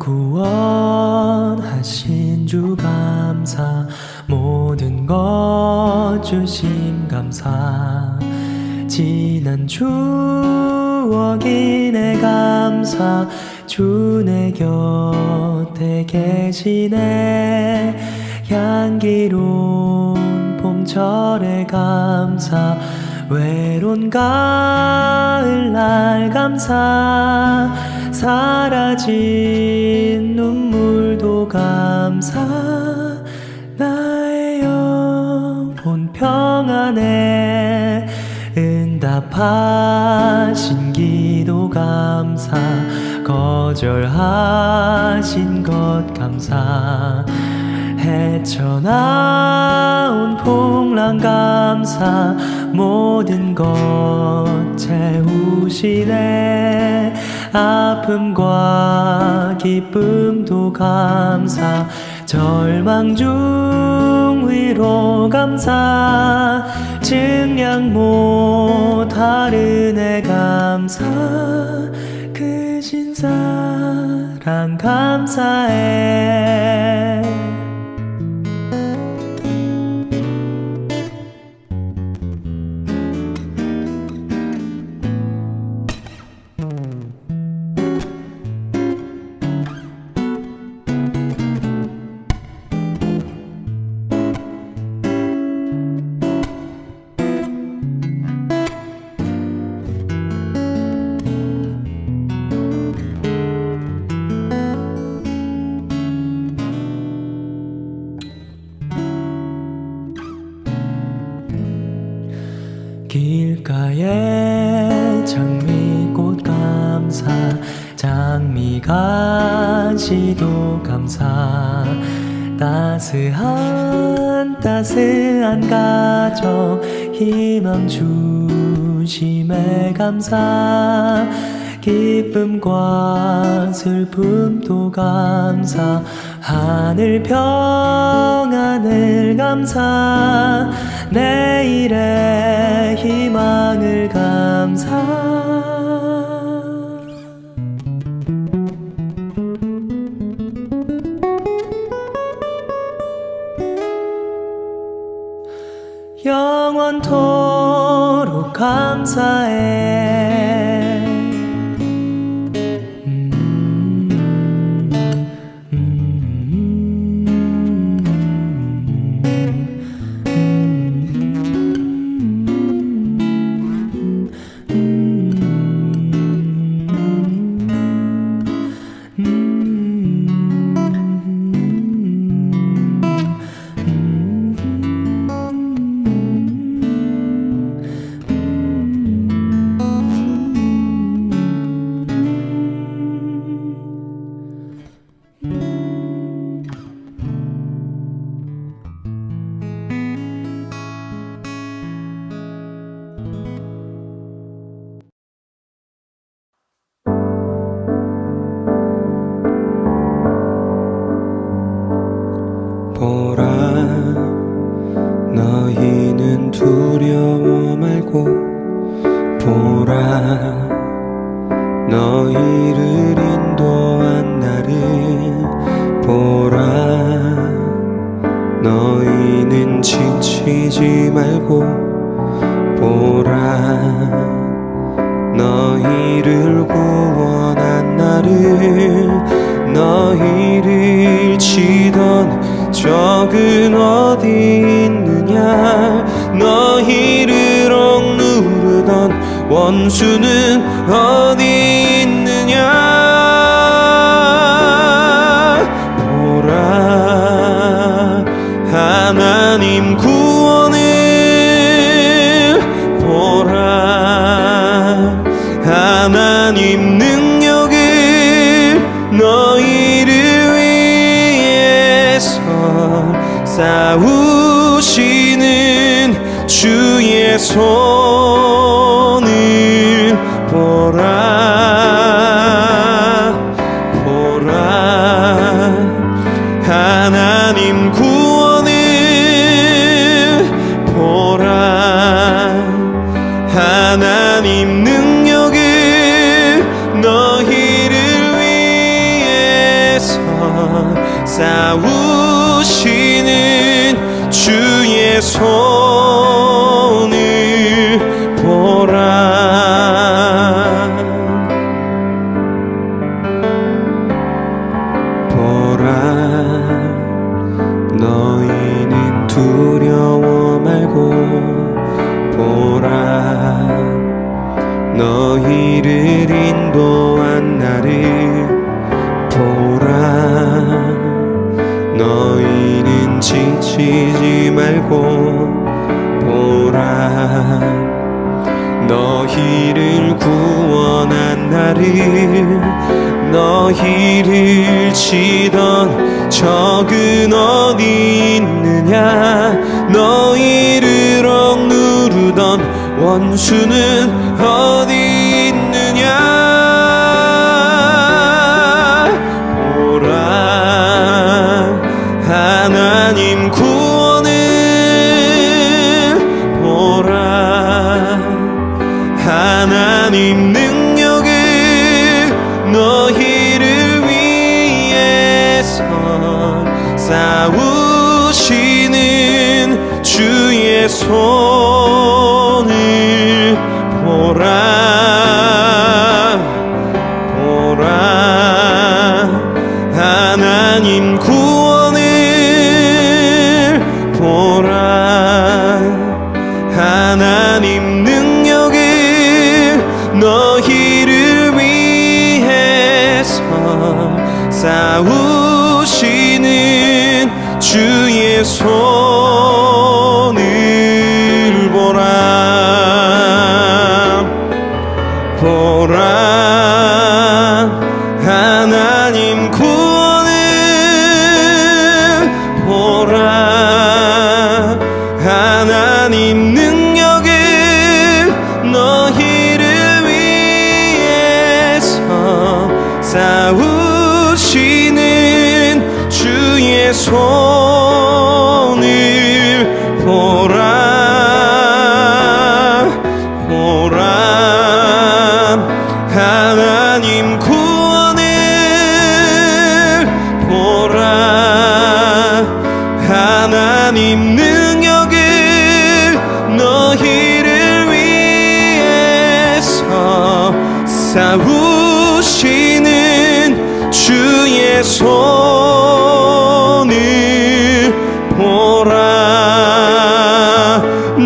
구원하신 주 감사, 모든 것 주심 감사, 지난 추억이 내 감사, 주 내 곁에 계시네. 향기로운 봄철의 감사, 외로운 가을날 감사, 사라진 눈물도 감사, 나의 영혼 평안에 응답하신 기도 감사, 거절하신 것 감사, 헤쳐나온 풍랑 감사, 모든 것 채우시네. 아픔과 기쁨도 감사, 절망 중 위로 감사, 증량 못할 은혜 감사, 크신 사랑 감사해. 길가에 장미꽃 감사, 장미가시도 감사, 따스한 가정, 희망 주심에 감사, 기쁨과 슬픔도 감사, 하늘 평안을 감사, 내일의 희망을 감사. 영원토록 감사해. 보라, 너희는 두려워 말고, 보라, 너희를 인도한 나를 보라, 너희는 지치지 말고, 보라, 너희를 구원한 나를, 너희를 치던 적은 어디 있느냐, 너희를 억누르던 원수는 어디 있느냐. 보라, 하나님 구원을 보라, 하나님 능력을 너희를 위해서 싸우시는 주의 손을 보라, 보라, 하나님 구원을 보라, 하나님 능력을 너희를 위해 싸우시는 주의 손을 보라. 너희는 두려워 말고 보라. 너희를 인도한 나를 보라. 너희는 지치지 말고 보라. 너희를 구원한 나를, 너희를 치던 적은 어디 있느냐. 너희를 억누르던 원수는 어디 있느냐. 보라, 하나님 구원을 보라. 하나님 능력을 너희를 위해서 싸우시는 주의 손을 보라. 보라, 하나님 구원을 보라. 하나님 능력을 너희를 위해서 싸우시는 주의 손을 보라. 보라, 하나님 구원을 보라. 하나님 능력을 너희를 위해서 싸우시는 주의 손을 보라. 보라, 하나님 구원을 보라. 하나님 능력을 너희를 위해서 싸우시는 주의 손을 보라.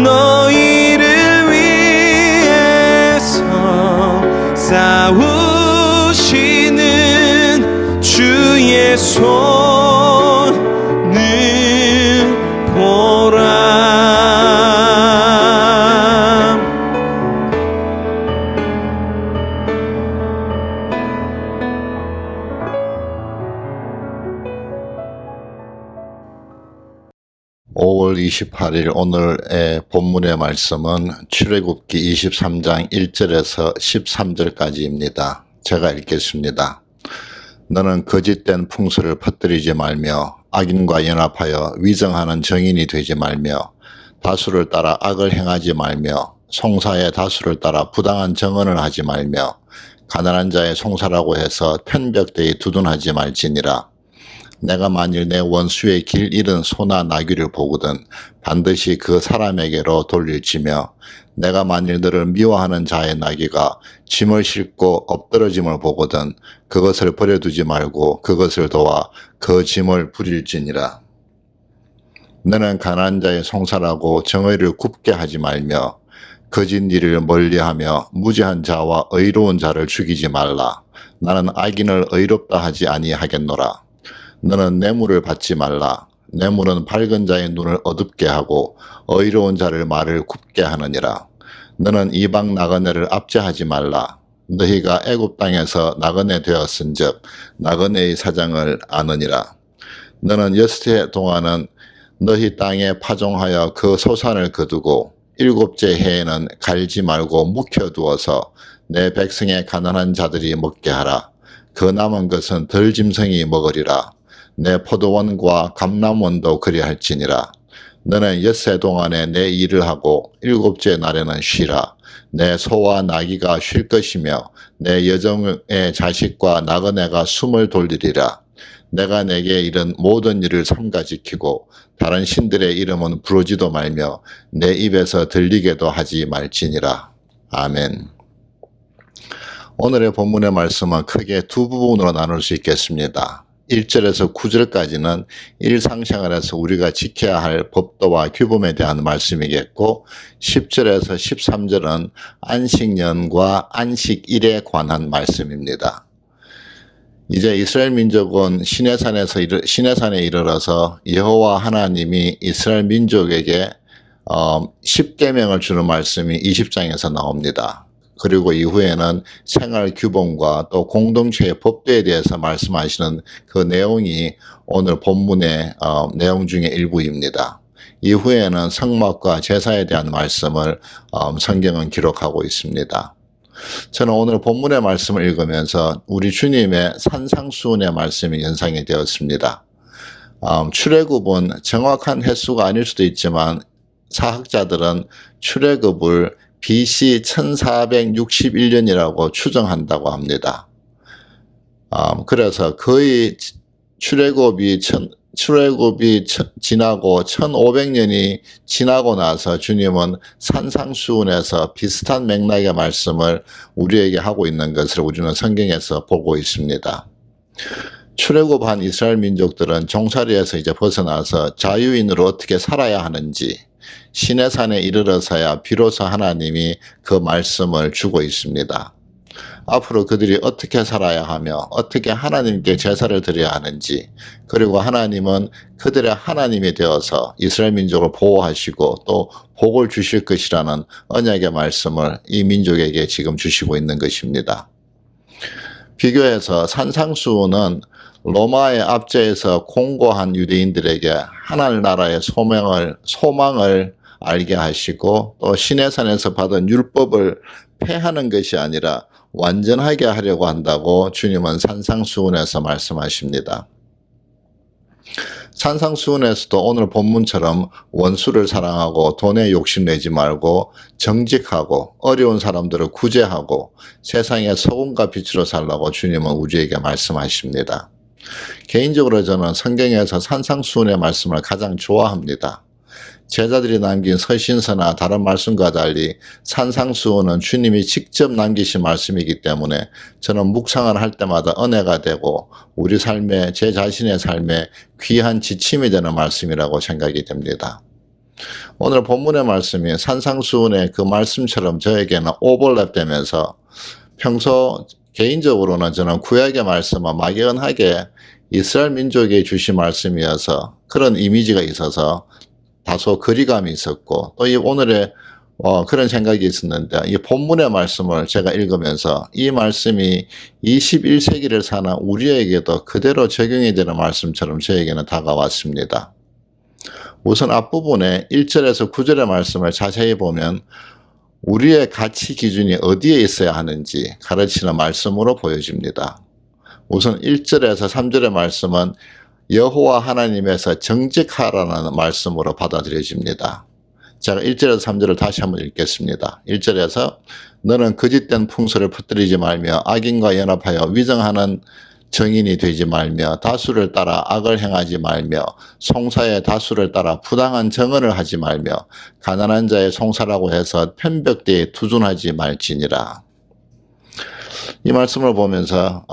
너희를 위해서 싸우시는 주의 손을 보라. (5월 28일) 오늘의 본문의 말씀은 출애굽기 23장 1절에서 13절까지입니다. 제가 읽겠습니다. 너는 거짓된 풍수를 퍼뜨리지 말며 악인과 연합하여 위정하는 정인이 되지 말며 다수를 따라 악을 행하지 말며 송사의 다수를 따라 부당한 정언을 하지 말며 가난한 자의 송사라고 해서 편벽되이 두둔하지 말지니라. 내가 만일 내 원수의 길 잃은 소나 나귀를 보거든 반드시 그 사람에게로 돌릴지며 내가 만일 너를 미워하는 자의 나귀가 짐을 싣고 엎드러짐을 보거든 그것을 버려두지 말고 그것을 도와 그 짐을 부릴지니라. 너는 가난한 자의 송사라고 정의를 굽게 하지 말며 거짓 일을 멀리하며 무죄한 자와 의로운 자를 죽이지 말라. 나는 악인을 의롭다 하지 아니하겠노라. 너는 뇌물을 받지 말라. 뇌물은 밝은 자의 눈을 어둡게 하고 의로운 자를 말을 굽게 하느니라. 너는 이방 나그네를 압제하지 말라. 너희가 애굽 땅에서 나그네 되었은즉 나그네의 사정을 아느니라. 너는 엿새 동안은 너희 땅에 파종하여 그 소산을 거두고 일곱째 해에는 갈지 말고 묵혀두어서 내 백성의 가난한 자들이 먹게 하라. 그 남은 것은 덜 짐승이 먹으리라. 내 포도원과 감람원도 그리할지니라. 너는 엿새 동안에 내 일을 하고 일곱째 날에는 쉬라. 내 소와 나귀가 쉴 것이며 내 여종의 자식과 나그네가 숨을 돌리리라. 내가 내게 이른 모든 일을 삼가지키고 다른 신들의 이름은 부르지도 말며 내 입에서 들리게도 하지 말지니라. 아멘. 오늘의 본문의 말씀은 크게 두 부분으로 나눌 수 있겠습니다. 1절에서 9절까지는 일상생활에서 우리가 지켜야 할 법도와 규범에 대한 말씀이겠고 10절에서 13절은 안식년과 안식일에 관한 말씀입니다. 이제 이스라엘 민족은 시내산에 이르러서 여호와 하나님이 이스라엘 민족에게 10계명을 주는 말씀이 20장에서 나옵니다. 그리고 이후에는 생활 규범과 또 공동체의 법도에 대해서 말씀하시는 그 내용이 오늘 본문의 내용 중에 일부입니다. 이후에는 성막과 제사에 대한 말씀을 성경은 기록하고 있습니다. 저는 오늘 본문의 말씀을 읽으면서 우리 주님의 산상수훈의 말씀이 연상이 되었습니다. 출애굽은 정확한 횟수가 아닐 수도 있지만 사학자들은 출애굽을 BC 1461년이라고 추정한다고 합니다. 그래서 거의 출애굽이 지나고 1500년이 지나고 나서 주님은 산상수훈에서 비슷한 맥락의 말씀을 우리에게 하고 있는 것을 우리는 성경에서 보고 있습니다. 출애굽한 이스라엘 민족들은 종살이에서 이제 벗어나서 자유인으로 어떻게 살아야 하는지 시내산에 이르러서야 비로소 하나님이 그 말씀을 주고 있습니다. 앞으로 그들이 어떻게 살아야 하며 어떻게 하나님께 제사를 드려야 하는지, 그리고 하나님은 그들의 하나님이 되어서 이스라엘 민족을 보호하시고 또 복을 주실 것이라는 언약의 말씀을 이 민족에게 지금 주시고 있는 것입니다. 비교해서 산상수훈은 로마의 압제에서 공고한 유대인들에게 하나님 나라의 소망을 알게 하시고 또 시내산에서 받은 율법을 폐하는 것이 아니라 완전하게 하려고 한다고 주님은 산상수훈에서 말씀하십니다. 산상수훈에서도 오늘 본문처럼 원수를 사랑하고 돈에 욕심내지 말고 정직하고 어려운 사람들을 구제하고 세상의 소금과 빛으로 살라고 주님은 우리에게 말씀하십니다. 개인적으로 저는 성경에서 산상수훈의 말씀을 가장 좋아합니다. 제자들이 남긴 서신서나 다른 말씀과 달리 산상수훈은 주님이 직접 남기신 말씀이기 때문에 저는 묵상을 할 때마다 은혜가 되고 우리 삶에, 제 자신의 삶에 귀한 지침이 되는 말씀이라고 생각이 됩니다. 오늘 본문의 말씀이 산상수훈의 그 말씀처럼 저에게는 오버랩되면서 평소 개인적으로는 저는 구약의 말씀은 막연하게 이스라엘 민족에 주신 말씀이어서 그런 이미지가 있어서 다소 거리감이 있었고 또 이 오늘의 그런 생각이 있었는데 이 본문의 말씀을 제가 읽으면서 이 말씀이 21세기를 사는 우리에게도 그대로 적용이 되는 말씀처럼 저에게는 다가왔습니다. 우선 앞부분에 1절에서 9절의 말씀을 자세히 보면 우리의 가치 기준이 어디에 있어야 하는지 가르치는 말씀으로 보여집니다. 우선 1절에서 3절의 말씀은 여호와 하나님에서 정직하라는 말씀으로 받아들여집니다. 제가 1절에서 3절을 다시 한번 읽겠습니다. 1절에서 너는 거짓된 풍소를 퍼뜨리지 말며 악인과 연합하여 위정하는 정인이 되지 말며 다수를 따라 악을 행하지 말며 송사의 다수를 따라 부당한 정언을 하지 말며 가난한 자의 송사라고 해서 편벽대에 투준하지 말지니라. 이 말씀을 보면서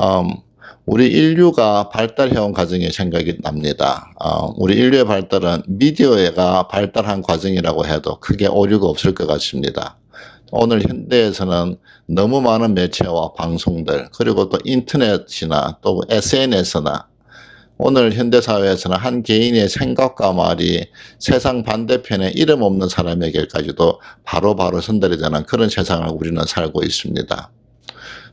우리 인류가 발달해온 과정이 생각이 납니다. 우리 인류의 발달은 미디어가 발달한 과정이라고 해도 크게 오류가 없을 것 같습니다. 오늘 현대에서는 너무 많은 매체와 방송들 그리고 또 인터넷이나 또 SNS나 오늘 현대사회에서는 한 개인의 생각과 말이 세상 반대편에 이름 없는 사람에게까지도 바로바로 전달이 되는 그런 세상을 우리는 살고 있습니다.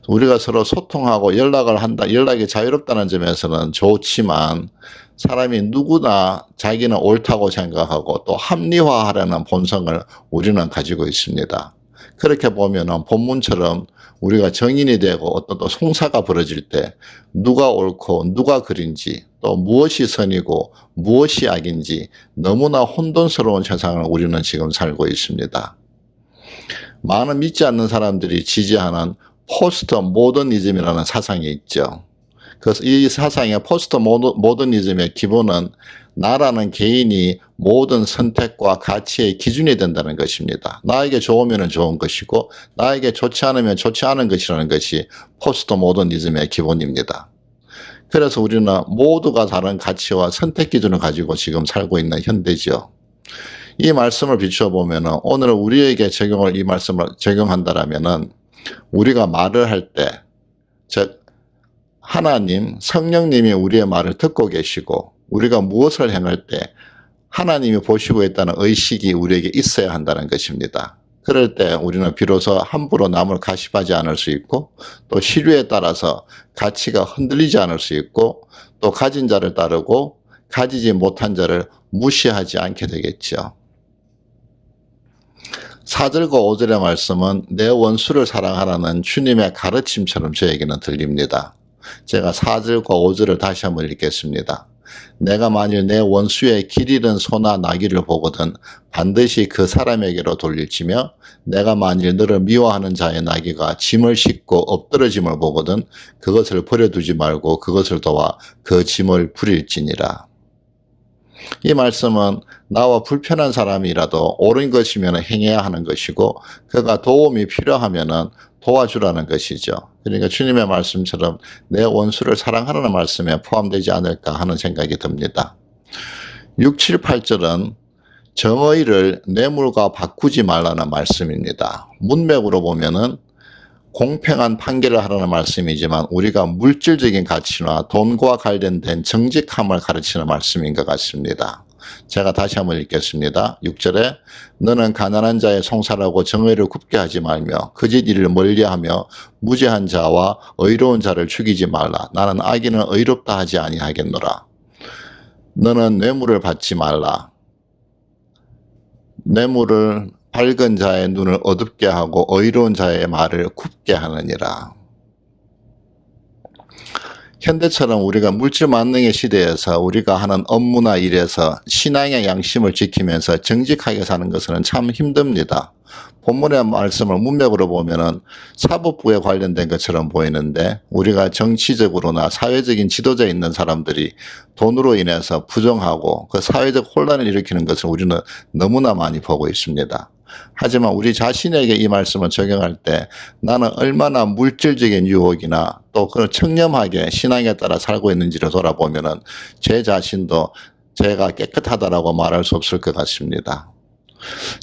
우리가 서로 소통하고 연락이 자유롭다는 점에서는 좋지만 사람이 누구나 자기는 옳다고 생각하고 또 합리화하려는 본성을 우리는 가지고 있습니다. 그렇게 보면은 본문처럼 우리가 정인이 되고 어떤 또 송사가 벌어질 때 누가 옳고 누가 그린지 또 무엇이 선이고 무엇이 악인지 너무나 혼돈스러운 세상을 우리는 지금 살고 있습니다. 많은 믿지 않는 사람들이 지지하는 포스트 모더니즘이라는 사상이 있죠. 그래서 이 사상의 포스트 모더니즘의 기본은 나라는 개인이 모든 선택과 가치의 기준이 된다는 것입니다. 나에게 좋으면 좋은 것이고 나에게 좋지 않으면 좋지 않은 것이라는 것이 포스트 모더니즘의 기본입니다. 그래서 우리는 모두가 다른 가치와 선택 기준을 가지고 지금 살고 있는 현대죠. 이 말씀을 비추어 보면 오늘 우리에게 이 말씀을 적용한다라면은 우리가 말을 할 때, 즉 하나님, 성령님이 우리의 말을 듣고 계시고 우리가 무엇을 행할 때 하나님이 보시고 있다는 의식이 우리에게 있어야 한다는 것입니다. 그럴 때 우리는 비로소 함부로 남을 가십하지 않을 수 있고 또 시류에 따라서 가치가 흔들리지 않을 수 있고 또 가진 자를 따르고 가지지 못한 자를 무시하지 않게 되겠죠. 4절과 5절의 말씀은 내 원수를 사랑하라는 주님의 가르침처럼 저에게는 들립니다. 제가 4절과 5절을 다시 한번 읽겠습니다. 내가 만일 내 원수의 길 잃은 소나 나귀를 보거든 반드시 그 사람에게로 돌릴지며 내가 만일 너를 미워하는 자의 나귀가 짐을 싣고 엎드러짐을 보거든 그것을 버려두지 말고 그것을 도와 그 짐을 부릴지니라. 이 말씀은 나와 불편한 사람이라도 옳은 것이면 행해야 하는 것이고 그가 도움이 필요하면 도와주라는 것이죠. 그러니까 주님의 말씀처럼 내 원수를 사랑하라는 말씀에 포함되지 않을까 하는 생각이 듭니다. 6, 7, 8절은 정의를 뇌물과 바꾸지 말라는 말씀입니다. 문맥으로 보면은 공평한 판결을 하라는 말씀이지만 우리가 물질적인 가치나 돈과 관련된 정직함을 가르치는 말씀인 것 같습니다. 제가 다시 한번 읽겠습니다. 6절에 너는 가난한 자의 송사라고 정의를 굽게 하지 말며 거짓 일을 멀리하며 무죄한 자와 의로운 자를 죽이지 말라. 나는 악인은 의롭다 하지 아니하겠노라. 너는 뇌물을 받지 말라. 뇌물을 밝은 자의 눈을 어둡게 하고 의로운 자의 말을 굽게 하느니라. 현대처럼 우리가 물질 만능의 시대에서 우리가 하는 업무나 일에서 신앙의 양심을 지키면서 정직하게 사는 것은 참 힘듭니다. 본문의 말씀을 문맥으로 보면은 사법부에 관련된 것처럼 보이는데 우리가 정치적으로나 사회적인 지도자에 있는 사람들이 돈으로 인해서 부정하고 그 사회적 혼란을 일으키는 것을 우리는 너무나 많이 보고 있습니다. 하지만 우리 자신에게 이 말씀을 적용할 때 나는 얼마나 물질적인 유혹이나 또 그 청렴하게 신앙에 따라 살고 있는지를 돌아보면은 제 자신도 제가 깨끗하다라고 말할 수 없을 것 같습니다.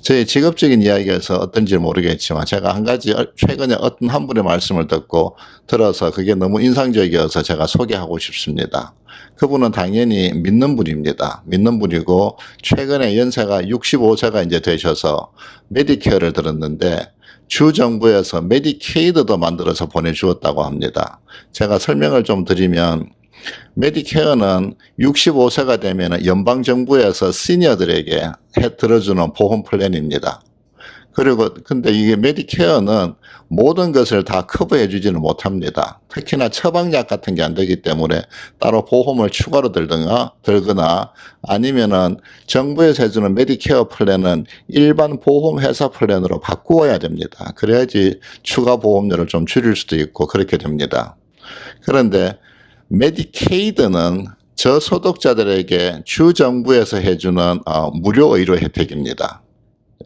저의 직업적인 이야기에서 어떤지 모르겠지만 제가 한 가지 최근에 어떤 한 분의 말씀을 들어서 그게 너무 인상적이어서 제가 소개하고 싶습니다. 그분은 당연히 믿는 분입니다. 믿는 분이고 최근에 연세가 65세가 이제 되셔서 메디케어를 들었는데 주 정부에서 메디케이드도 만들어서 보내주었다고 합니다. 제가 설명을 좀 드리면 메디케어는 65세가 되면 연방정부에서 시니어들에게 들어주는 보험 플랜입니다. 그리고 근데 이게 메디케어는 모든 것을 다 커버해 주지는 못합니다. 특히나 처방약 같은 게 안 되기 때문에 따로 보험을 추가로 들거나 아니면은 정부에서 해주는 메디케어 플랜은 일반 보험 회사 플랜으로 바꾸어야 됩니다. 그래야지 추가 보험료를 좀 줄일 수도 있고 그렇게 됩니다. 그런데 메디케이드는 저소득자들에게 주 정부에서 해주는 무료 의료 혜택입니다.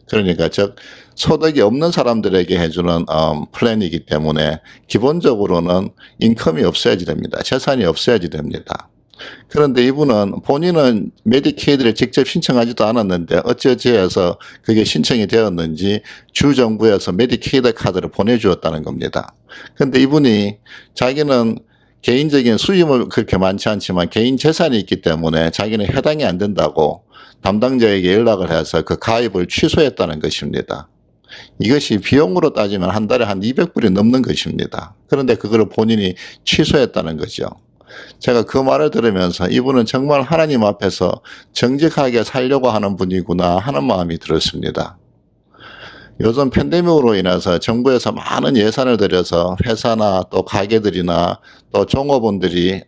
그러니까 즉 소득이 없는 사람들에게 해주는 플랜이기 때문에 기본적으로는 인컴이 없어야지 됩니다. 재산이 없어야지 됩니다. 그런데 이분은 본인은 메디케이드를 직접 신청하지도 않았는데 어찌어찌해서 그게 신청이 되었는지 주 정부에서 메디케이드 카드를 보내주었다는 겁니다. 그런데 이분이 자기는 개인적인 수입은 그렇게 많지 않지만 개인 재산이 있기 때문에 자기는 해당이 안 된다고 담당자에게 연락을 해서 그 가입을 취소했다는 것입니다. 이것이 비용으로 따지면 한 달에 한 200불이 넘는 것입니다. 그런데 그걸 본인이 취소했다는 거죠. 제가 그 말을 들으면서 이분은 정말 하나님 앞에서 정직하게 살려고 하는 분이구나 하는 마음이 들었습니다. 요즘 팬데믹으로 인해서 정부에서 많은 예산을 들여서 회사나 또 가게들이나 또 종업원들이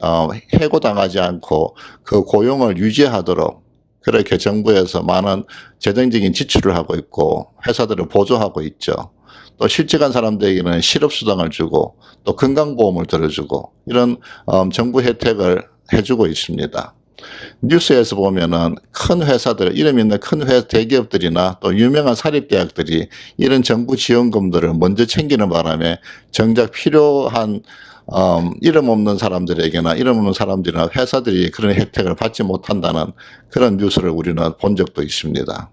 해고당하지 않고 그 고용을 유지하도록 그렇게 정부에서 많은 재정적인 지출을 하고 있고 회사들을 보조하고 있죠. 또 실직한 사람들에게는 실업수당을 주고 또 건강보험을 들어주고 이런 정부 혜택을 해주고 있습니다. 뉴스에서 보면은 큰 회사들, 이름 있는 큰 대기업들이나 또 유명한 사립대학들이 이런 정부 지원금들을 먼저 챙기는 바람에 정작 필요한 이름 없는 사람들에게나 이름 없는 사람들이나 회사들이 그런 혜택을 받지 못한다는 그런 뉴스를 우리는 본 적도 있습니다.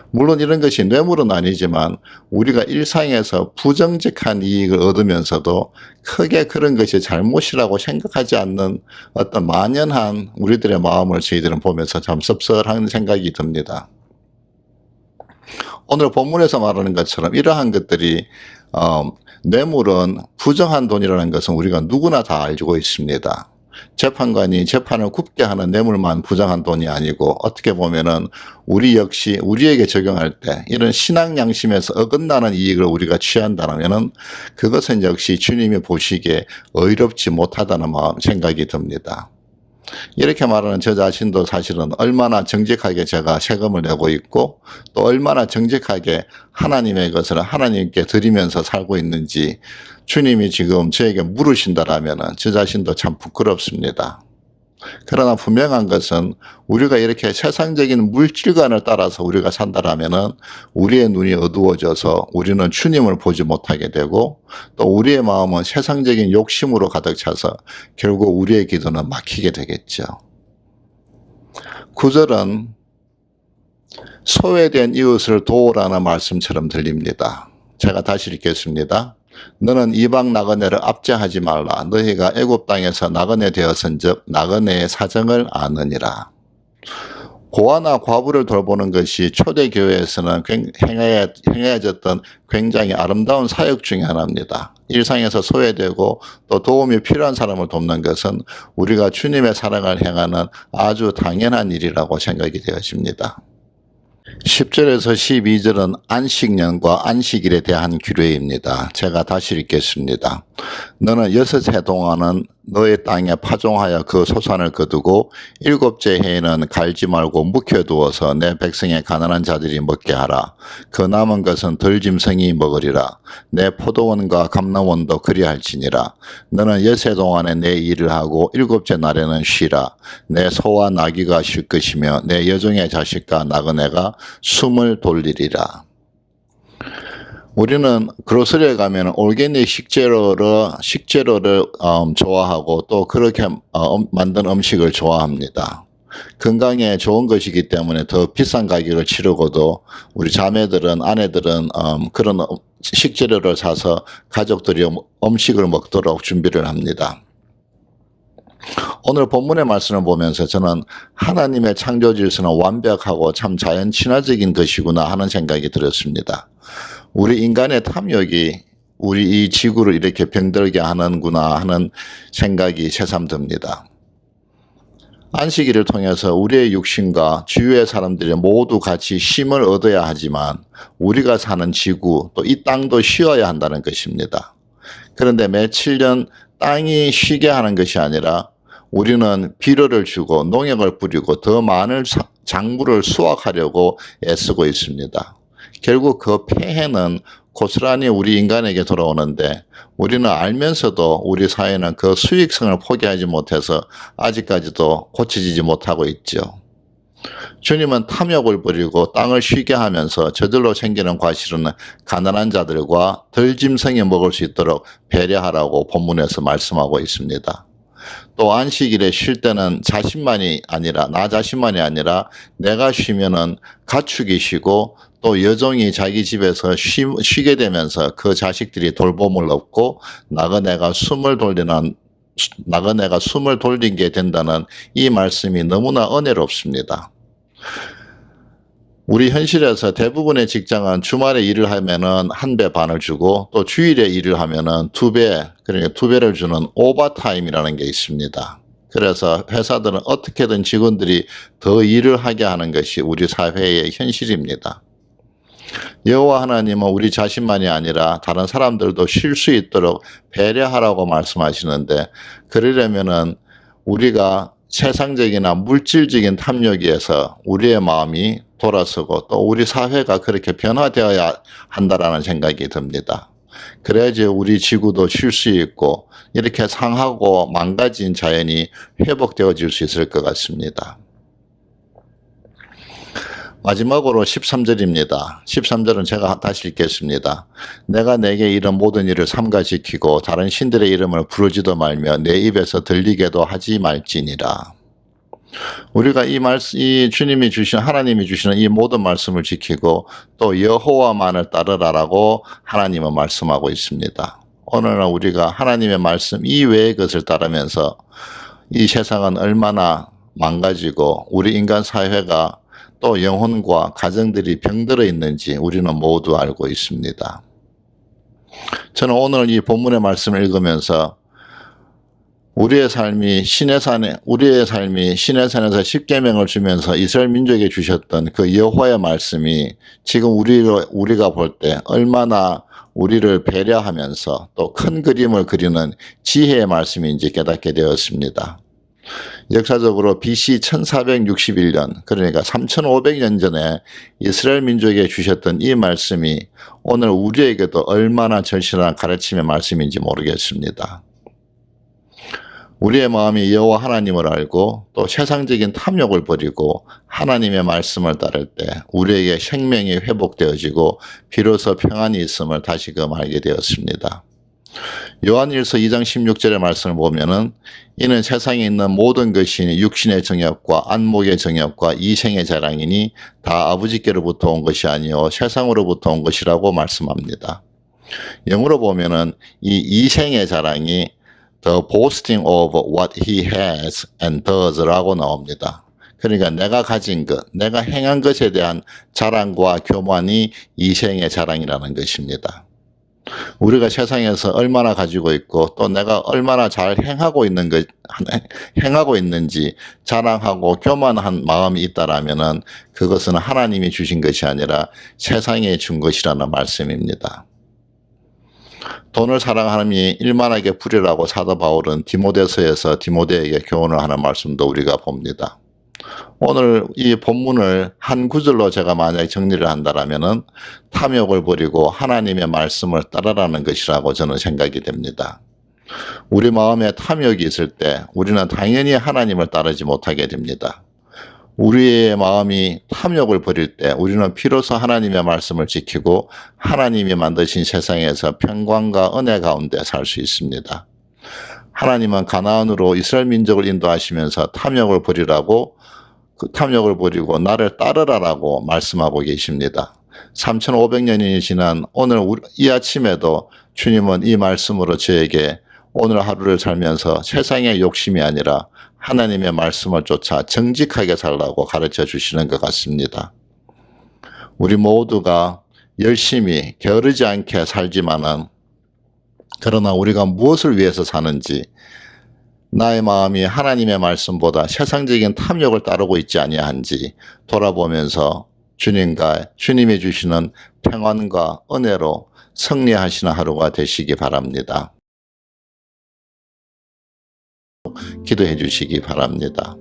물론 이런 것이 뇌물은 아니지만 우리가 일상에서 부정직한 이익을 얻으면서도 크게 그런 것이 잘못이라고 생각하지 않는 어떤 만연한 우리들의 마음을 저희들은 보면서 참 씁쓸한 생각이 듭니다. 오늘 본문에서 말하는 것처럼 이러한 것들이 뇌물은 부정한 돈이라는 것은 우리가 누구나 다 알고 있습니다. 재판관이 재판을 굽게 하는 뇌물만 부정한 돈이 아니고 어떻게 보면은 우리 역시 우리에게 적용할 때 이런 신앙 양심에서 어긋나는 이익을 우리가 취한다면은 그것은 역시 주님이 보시기에 의롭지 못하다는 마음 생각이 듭니다. 이렇게 말하는 저 자신도 사실은 얼마나 정직하게 제가 세금을 내고 있고 또 얼마나 정직하게 하나님의 것을 하나님께 드리면서 살고 있는지 주님이 지금 저에게 물으신다라면 저 자신도 참 부끄럽습니다. 그러나 분명한 것은 우리가 이렇게 세상적인 물질관을 따라서 우리가 산다라면 우리의 눈이 어두워져서 우리는 주님을 보지 못하게 되고 또 우리의 마음은 세상적인 욕심으로 가득 차서 결국 우리의 기도는 막히게 되겠죠. 9절은 소외된 이웃을 도우라는 말씀처럼 들립니다. 제가 다시 읽겠습니다. 너는 이방 나그네를 압제하지 말라. 너희가 애굽 땅에서 나그네 되었은즉 나그네의 사정을 아느니라. 고아나 과부를 돌보는 것이 초대교회에서는 행해졌던 굉장히 아름다운 사역 중에 하나입니다. 일상에서 소외되고 또 도움이 필요한 사람을 돕는 것은 우리가 주님의 사랑을 행하는 아주 당연한 일이라고 생각이 되어집니다. 10절에서 12절은 안식년과 안식일에 대한 규례입니다. 제가 다시 읽겠습니다. 너는 6해 동안은 너의 땅에 파종하여 그 소산을 거두고 7째 해에는 갈지 말고 묵혀두어서 내 백성의 가난한 자들이 먹게 하라. 그 남은 것은 덜 짐승이 먹으리라. 내 포도원과 감람원도 그리할지니라. 너는 6해 동안에 내 일을 하고 7째 날에는 쉬라. 내 소와 나귀가 쉴 것이며 내 여종의 자식과 나그네가 숨을 돌리리라. 우리는 그로스리에 가면 올게닉 식재료를 좋아하고 또 그렇게 만든 음식을 좋아합니다. 건강에 좋은 것이기 때문에 더 비싼 가격을 치르고도 우리 자매들은 아내들은 그런 식재료를 사서 가족들이 음식을 먹도록 준비를 합니다. 오늘 본문의 말씀을 보면서 저는 하나님의 창조 질서는 완벽하고 참 자연 친화적인 것이구나 하는 생각이 들었습니다. 우리 인간의 탐욕이 우리 이 지구를 이렇게 병들게 하는구나 하는 생각이 새삼 듭니다. 안식일을 통해서 우리의 육신과 주위의 사람들이 모두 같이 쉼을 얻어야 하지만 우리가 사는 지구 또 이 땅도 쉬어야 한다는 것입니다. 그런데 며칠 전 땅이 쉬게 하는 것이 아니라 우리는 비료를 주고 농약을 뿌리고 더 많은 작물을 수확하려고 애쓰고 있습니다. 결국 그 폐해는 고스란히 우리 인간에게 돌아오는데 우리는 알면서도 우리 사회는 그 수익성을 포기하지 못해서 아직까지도 고쳐지지 못하고 있죠. 주님은 탐욕을 부리고 땅을 쉬게 하면서 저절로 생기는 과실은 가난한 자들과 덜 짐승이 먹을 수 있도록 배려하라고 본문에서 말씀하고 있습니다. 또 안식일에 쉴 때는 나 자신만이 아니라 내가 쉬면은 가축이 쉬고 또 여종이 자기 집에서 쉬게 되면서 그 자식들이 돌봄을 얻고 나그네가 숨을 돌리게 된다는 이 말씀이 너무나 은혜롭습니다. 우리 현실에서 대부분의 직장은 주말에 일을 하면은 1배 반을 주고 또 주일에 일을 하면은 2배, 그러니까 2배를 주는 오버타임이라는 게 있습니다. 그래서 회사들은 어떻게든 직원들이 더 일을 하게 하는 것이 우리 사회의 현실입니다. 여호와 하나님은 우리 자신만이 아니라 다른 사람들도 쉴 수 있도록 배려하라고 말씀하시는데 그러려면은 우리가 세상적이나 물질적인 탐욕에서 우리의 마음이 돌아서고 또 우리 사회가 그렇게 변화되어야 한다라는 생각이 듭니다. 그래야지 우리 지구도 쉴 수 있고 이렇게 상하고 망가진 자연이 회복되어질 수 있을 것 같습니다. 마지막으로 13절입니다. 13절은 제가 다시 읽겠습니다. 내가 내게 이런 모든 일을 삼가시키고 다른 신들의 이름을 부르지도 말며 내 입에서 들리게도 하지 말지니라. 우리가 이 주님이 주시는 하나님이 주시는 이 모든 말씀을 지키고 또 여호와만을 따르라라고 하나님은 말씀하고 있습니다. 오늘은 우리가 하나님의 말씀 이외의 것을 따르면서 이 세상은 얼마나 망가지고 우리 인간 사회가 또 영혼과 가정들이 병들어 있는지 우리는 모두 알고 있습니다. 저는 오늘 이 본문의 말씀을 읽으면서 우리의 삶이 신의 산에서 십계명을 주면서 이스라엘 민족에게 주셨던 그 여호와의 말씀이 지금 우리가 볼 때 얼마나 우리를 배려하면서 또 큰 그림을 그리는 지혜의 말씀인지 깨닫게 되었습니다. 역사적으로 BC 1461년 그러니까 3500년 전에 이스라엘 민족에게 주셨던 이 말씀이 오늘 우리에게도 얼마나 절실한 가르침의 말씀인지 모르겠습니다. 우리의 마음이 여호와 하나님을 알고 또 세상적인 탐욕을 버리고 하나님의 말씀을 따를 때 우리에게 생명이 회복되어지고 비로소 평안이 있음을 다시금 알게 되었습니다. 요한일서 2장 16절의 말씀을 보면은 이는 세상에 있는 모든 것이 육신의 정욕과 안목의 정욕과 이생의 자랑이니 다 아버지께로부터 온 것이 아니요 세상으로부터 온 것이라고 말씀합니다. 영어로 보면은 이 이생의 자랑이 The boasting of what he has and does라고 나옵니다. 그러니까 내가 가진 것, 내가 행한 것에 대한 자랑과 교만이 이생의 자랑이라는 것입니다. 우리가 세상에서 얼마나 가지고 있고 또 내가 얼마나 잘 행하고 있는지 자랑하고 교만한 마음이 있다라면은 그것은 하나님이 주신 것이 아니라 세상에 준 것이라는 말씀입니다. 돈을 사랑하니 일만하게 부리라고 사도 바울은 디모데서에서 디모데에게 교훈을 하는 말씀도 우리가 봅니다. 오늘 이 본문을 한 구절로 제가 만약에 정리를 한다라면은 탐욕을 버리고 하나님의 말씀을 따르라는 것이라고 저는 생각이 됩니다. 우리 마음에 탐욕이 있을 때 우리는 당연히 하나님을 따르지 못하게 됩니다. 우리의 마음이 탐욕을 버릴 때 우리는 비로소 하나님의 말씀을 지키고 하나님이 만드신 세상에서 평강과 은혜 가운데 살 수 있습니다. 하나님은 가나안으로 이스라엘 민족을 인도하시면서 탐욕을 버리라고 그 탐욕을 버리고 나를 따르라라고 말씀하고 계십니다. 3500년이 지난 오늘 이 아침에도 주님은 이 말씀으로 저에게 오늘 하루를 살면서 세상의 욕심이 아니라 하나님의 말씀을 쫓아 정직하게 살라고 가르쳐 주시는 것 같습니다. 우리 모두가 열심히 게으르지 않게 살지만은 그러나 우리가 무엇을 위해서 사는지 나의 마음이 하나님의 말씀보다 세상적인 탐욕을 따르고 있지 아니한지 돌아보면서 주님과 주님이 주시는 평안과 은혜로 승리하시는 하루가 되시기 바랍니다. 기도해 주시기 바랍니다.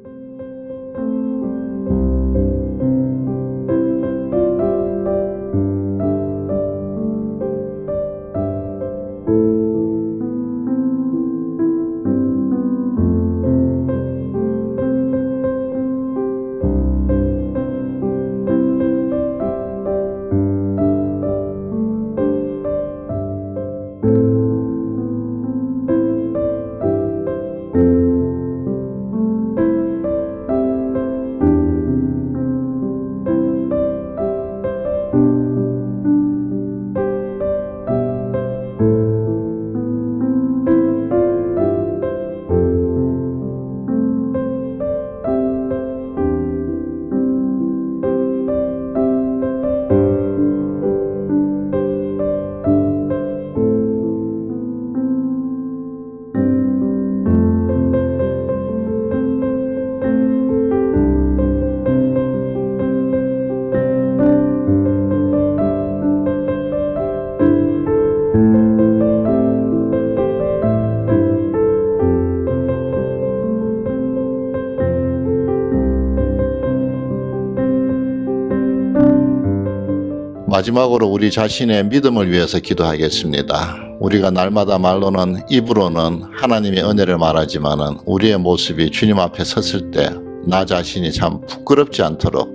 마지막으로 우리 자신의 믿음을 위해서 기도하겠습니다. 우리가 날마다 말로는 입으로는 하나님의 은혜를 말하지만은 우리의 모습이 주님 앞에 섰을 때 나 자신이 참 부끄럽지 않도록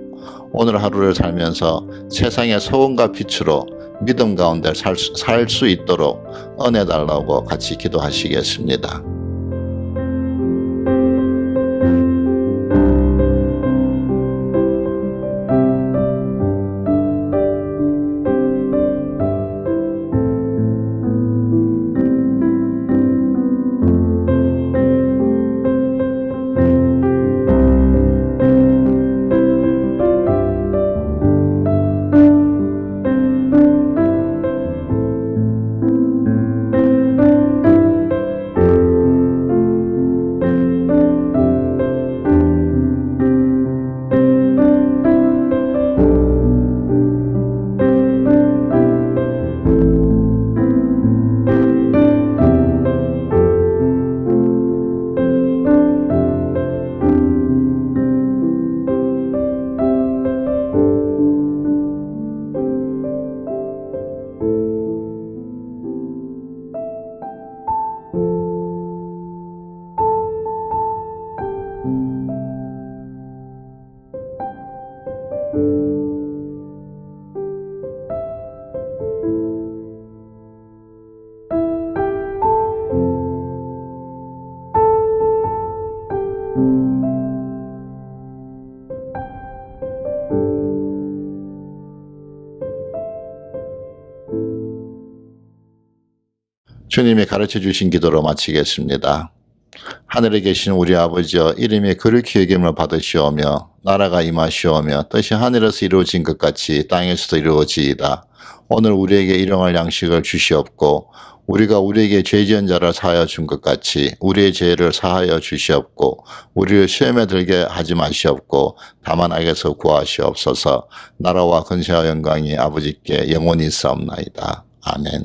오늘 하루를 살면서 세상의 소금과 빛으로 믿음 가운데 살 수 있도록 은혜 달라고 같이 기도하시겠습니다. 주님이 가르쳐 주신 기도로 마치겠습니다. 하늘에 계신 우리 아버지여, 이름이 거룩히 여김을 받으시오며 나라가 임하시오며 뜻이 하늘에서 이루어진 것 같이 땅에서도 이루어지이다. 오늘 우리에게 일용할 양식을 주시옵고 우리가 우리에게 죄 지은 자를 사하여 준 것 같이 우리의 죄를 사하여 주시옵고 우리를 시험에 들게 하지 마시옵고 다만 악에서 구하시옵소서. 나라와 근세와 영광이 아버지께 영원히 있사옵나이다. 아멘.